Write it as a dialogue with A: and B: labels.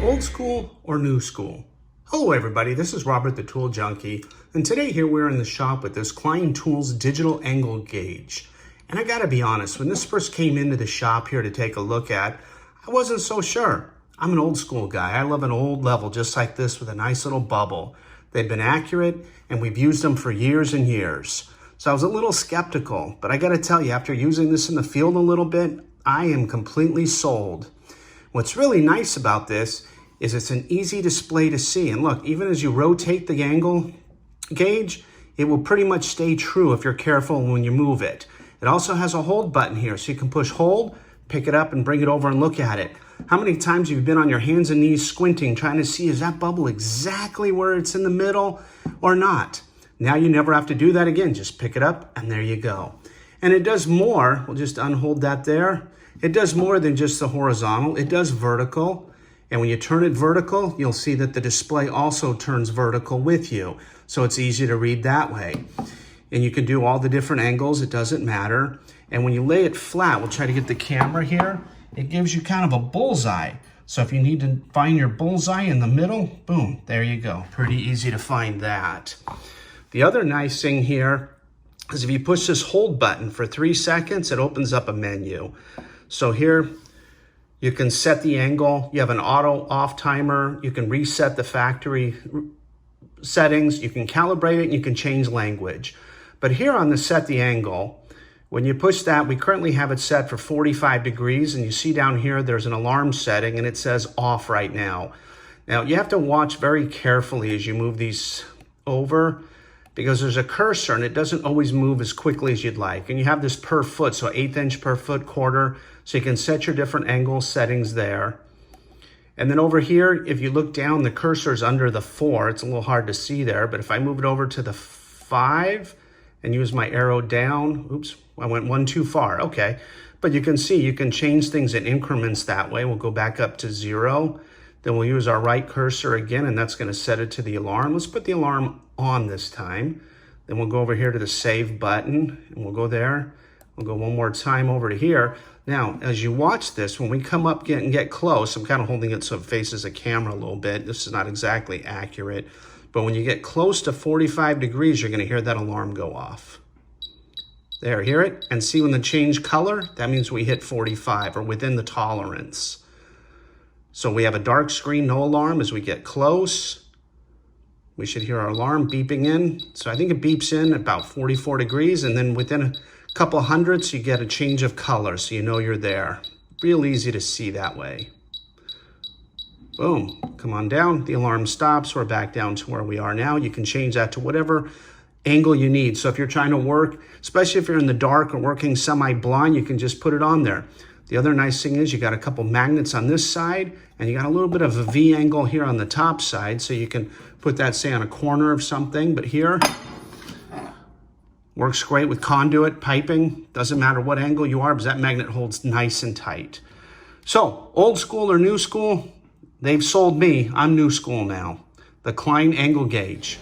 A: Old school or new school? Hello everybody, this is Robert the Tool Junkie, and today here we're in the shop with this Klein Tools digital angle gauge. And I gotta be honest, when this first came into the shop here to take a look at, I wasn't so sure. I'm an old school guy. I love an old level just like this with a nice little bubble. They've been accurate and we've used them for years and years. So I was a little skeptical, but I gotta tell you, after using this in the field a little bit, I am completely sold. What's really nice about this is it's an easy display to see. And look, even as you rotate the angle gauge, it will pretty much stay true if you're careful when you move it. It also has a hold button here, so you can push hold, pick it up and bring it over and look at it. How many times have you been on your hands and knees squinting, trying to see, is that bubble exactly where it's in the middle or not? Now you never have to do that again. Just pick it up and there you go. And it does more. We'll just unhold that there. It does more than just the horizontal. It does vertical. And when you turn it vertical, you'll see that the display also turns vertical with you. So it's easy to read that way. And you can do all the different angles. It doesn't matter. And when you lay it flat, we'll try to get the camera here. It gives you kind of a bullseye. So if you need to find your bullseye in the middle, boom, there you go. Pretty easy to find that. The other nice thing here is if you push this hold button for 3 seconds, it opens up a menu. So here you can set the angle. You have an auto off timer. You can reset the factory settings. You can calibrate it and you can change language. But here on the set the angle, when you push that, we currently have it set for 45 degrees. And you see down here, there's an alarm setting and it says off right now. Now you have to watch very carefully as you move these over, because there's a cursor and it doesn't always move as quickly as you'd like. And you have this per foot, so 1/8 inch per foot, quarter. So you can set your different angle settings there. And then over here, if you look down, the cursor's under the 4. It's a little hard to see there, but if I move it over to the 5 and use my arrow down, oops, I went 1 too far, okay. But you can see, you can change things in increments that way. We'll go back up to 0. Then we'll use our right cursor again, and that's gonna set it to the alarm. Let's put the alarm on this time. Then we'll go over here to the save button, and we'll go there. We'll go one more time over to here. Now, as you watch this, when we come up and get close, I'm kind of holding it so it faces the camera a little bit. This is not exactly accurate, but when you get close to 45 degrees, you're gonna hear that alarm go off. There, hear it? And see when the change color, that means we hit 45 or within the tolerance. So we have a dark screen, no alarm. As we get close, we should hear our alarm beeping in. So I think it beeps in about 44 degrees, and then within a couple hundredths, you get a change of color, so you know you're there. Real easy to see that way. Boom, come on down. The alarm stops. We're back down to where we are now. You can change that to whatever angle you need. So if you're trying to work, especially if you're in the dark or working semi-blind, you can just put it on there. The other nice thing is you got a couple magnets on this side, and you got a little bit of a V angle here on the top side, so you can put that, say, on a corner of something. But here, works great with conduit, piping. Doesn't matter what angle you are, because that magnet holds nice and tight. So, old school or new school, they've sold me. I'm new school now. The Klein angle gauge.